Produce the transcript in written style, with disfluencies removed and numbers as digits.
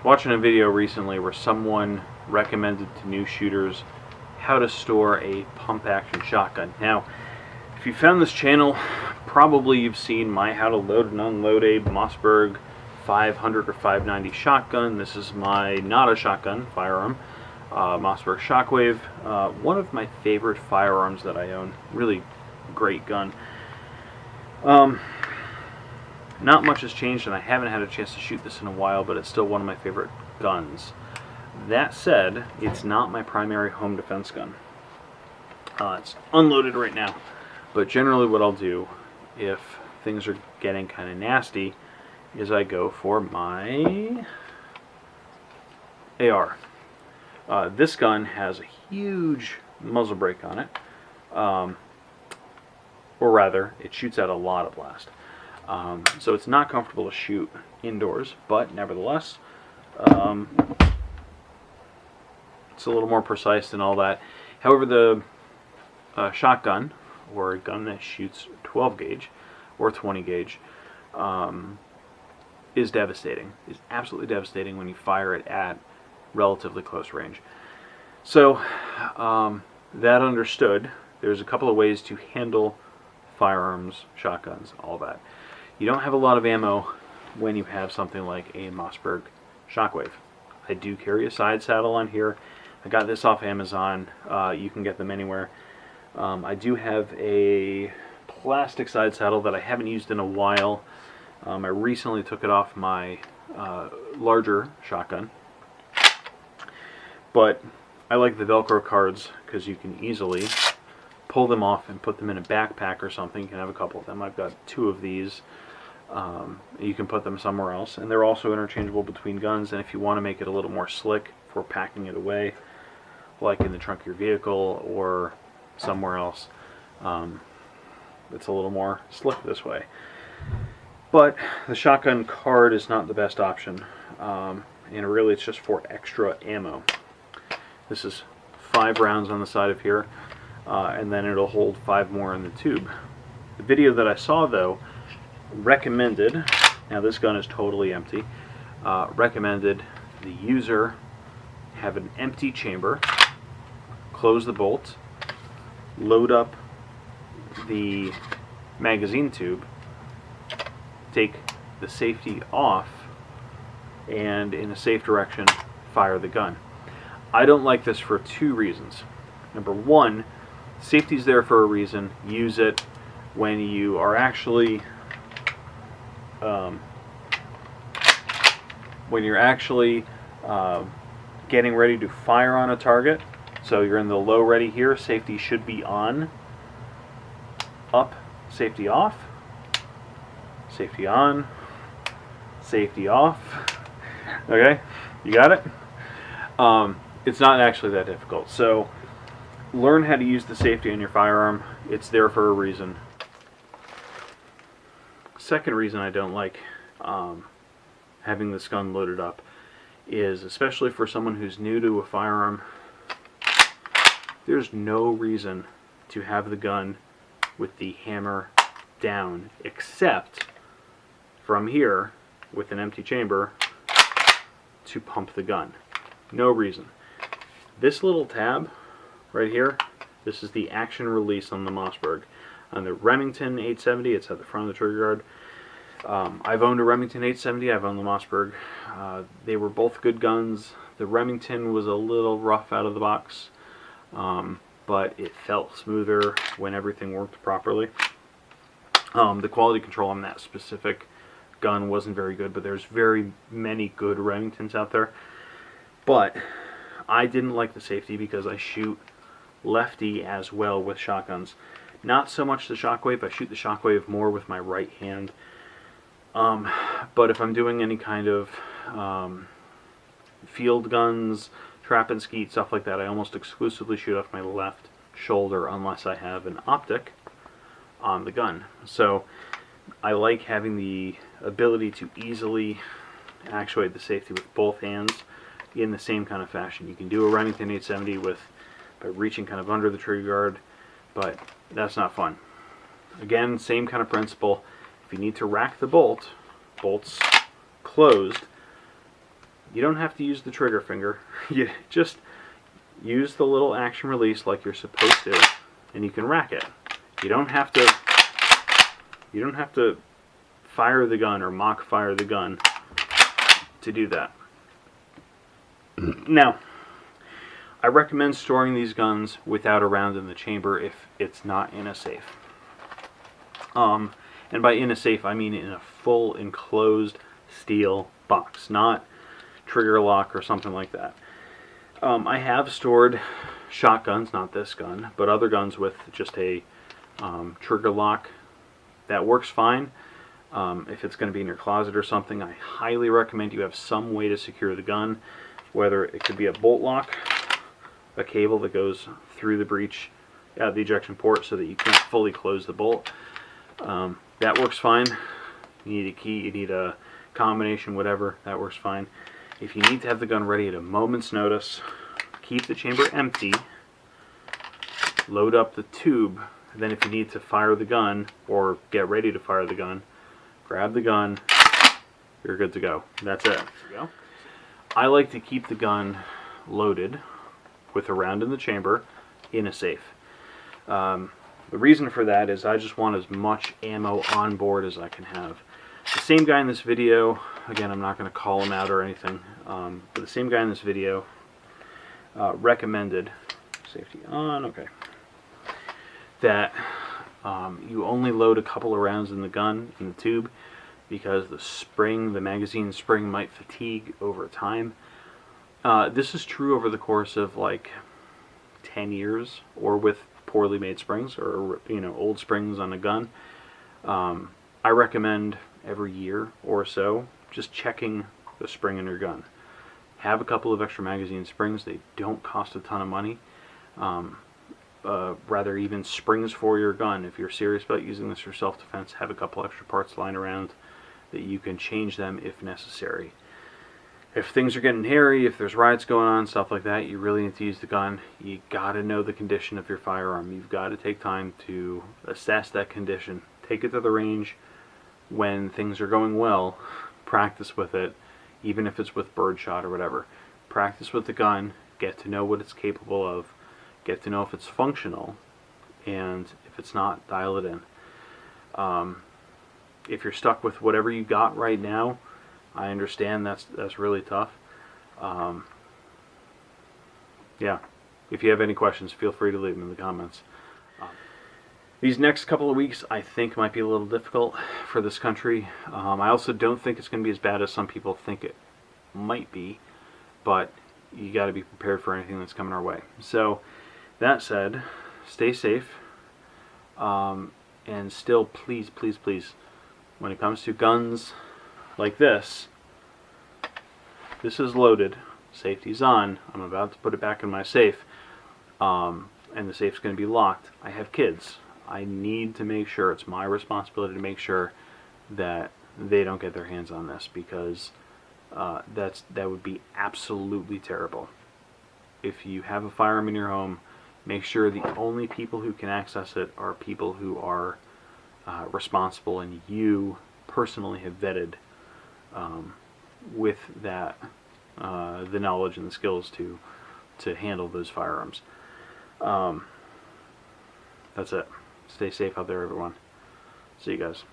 watching a video recently where someone recommended to new shooters how to store a pump action shotgun. Now, if you found this channel, probably you've seen my how to load and unload a Mossberg 500 or 590 shotgun. This is my not a shotgun firearm, Mossberg Shockwave. One of my favorite firearms that I own. Really great gun. Not much has changed, and I haven't had a chance to shoot this in a while, but it's still one of my favorite guns. That said, it's not my primary home defense gun. It's unloaded right now, but generally what I'll do if things are getting kind of nasty is I go for my AR. This gun has a huge muzzle brake on it, or rather, it shoots out a lot of blast. So it's not comfortable to shoot indoors, but nevertheless, it's a little more precise than all that. However, the shotgun, or a gun that shoots 12 gauge or 20 gauge, is devastating. It's absolutely devastating when you fire it at relatively close range. So, that understood, there's a couple of ways to handle firearms, shotguns, all that. You don't have a lot of ammo when you have something like a Mossberg Shockwave. I do carry a side saddle on here. I got this off Amazon. You can get them anywhere. I do have a plastic side saddle that I haven't used in a while. I recently took it off my larger shotgun. But I like the Velcro cards because you can easily pull them off and put them in a backpack or something. You can have a couple of them. I've got 2 of these. You can put them somewhere else, and they're also interchangeable between guns. And if you want to make it a little more slick for packing it away, like in the trunk of your vehicle or somewhere else, it's a little more slick this way. But the shotgun card is not the best option, and really it's just for extra ammo. This is 5 rounds on the side of here, and then it'll hold 5 more in the tube. The video that I saw, though, recommended, now this gun is totally empty, recommended the user have an empty chamber, close the bolt, load up the magazine tube, take the safety off, and in a safe direction fire the gun. I don't like this for 2 reasons. Number 1, safety's there for a reason. Use it when you are actually getting ready to fire on a target. So you're in the low ready here. Safety should be on. Up, safety off. Safety on. Safety off. Okay, you got it? It's not actually that difficult. So learn how to use the safety on your firearm. It's there for a reason. Second reason I don't like having this gun loaded up is, especially for someone who's new to a firearm, there's no reason to have the gun with the hammer down except from here with an empty chamber to pump the gun. No reason. This little tab right here, this is the action release on the Mossberg. On the Remington 870, it's at the front of the trigger guard. I've owned a Remington 870, I've owned the Mossberg. They were both good guns. The Remington was a little rough out of the box, but it felt smoother when everything worked properly. The quality control on that specific gun wasn't very good, but there's very many good Remingtons out there. But I didn't like the safety because I shoot lefty as well with shotguns. Not so much the Shockwave. I shoot the Shockwave more with my right hand. But if I'm doing any kind of field guns, trap and skeet, stuff like that, I almost exclusively shoot off my left shoulder unless I have an optic on the gun. So I like having the ability to easily actuate the safety with both hands in the same kind of fashion. You can do a Remington 870 by reaching kind of under the trigger guard, but that's not fun. Again, same kind of principle. If you need to rack the bolts closed, You don't have to use the trigger finger. You just use the little action release like you're supposed to, and you can rack it. You don't have to fire the gun or mock fire the gun to do that. Now, I recommend storing these guns without a round in the chamber if it's not in a safe. And by in a safe, I mean in a full enclosed steel box, not trigger lock or something like that. I have stored shotguns, not this gun, but other guns with just a trigger lock. That works fine. If it's going to be in your closet or something, I highly recommend you have some way to secure the gun, whether it could be a bolt lock, a cable that goes through the breech at the ejection port so that you can't fully close the bolt. That works fine. You need a key, you need a combination, whatever, that works fine. If you need to have the gun ready at a moment's notice, keep the chamber empty, load up the tube, and then if you need to fire the gun or get ready to fire the gun, grab the gun, you're good to go. That's it. I like to keep the gun loaded with a round in the chamber in a safe. The reason for that is I just want as much ammo on board as I can have. The same guy in this video, again, I'm not going to call him out or anything, but the same guy in this video recommended, safety on, okay, that you only load a couple of rounds in the gun, in the tube, because the spring, the magazine spring might fatigue over time. This is true over the course of like 10 years, or with poorly made springs, or old springs on a gun. I recommend every year or so just checking the spring in your gun. Have a couple of extra magazine springs. They don't cost a ton of money. Rather, even springs for your gun. If you're serious about using this for self-defense, have a couple extra parts lying around that you can change them if necessary. If things are getting hairy, if there's riots going on, stuff like that, you really need to use the gun. You gotta know the condition of your firearm. You've got to take time to assess that condition. Take it to the range when things are going well. Practice with it, even if it's with birdshot or whatever. Practice with the gun. Get to know what it's capable of. Get to know if it's functional, and if it's not, dial it in. If you're stuck with whatever you got right now, I understand that's really tough. Yeah, if you have any questions, feel free to leave them in the comments. These next couple of weeks, I think, might be a little difficult for this country. I also don't think it's going to be as bad as some people think it might be, but you got to be prepared for anything that's coming our way. So, that said, stay safe, and still, please, please, please, when it comes to guns like this is loaded, safety's on, I'm about to put it back in my safe, and the safe's going to be locked. I have kids. I need to make sure, it's my responsibility to make sure that they don't get their hands on this, because that would be absolutely terrible. If you have a firearm in your home, make sure the only people who can access it are people who are responsible and you personally have vetted with that the knowledge and the skills to handle those firearms. That's it. Stay safe out there, everyone. See you guys.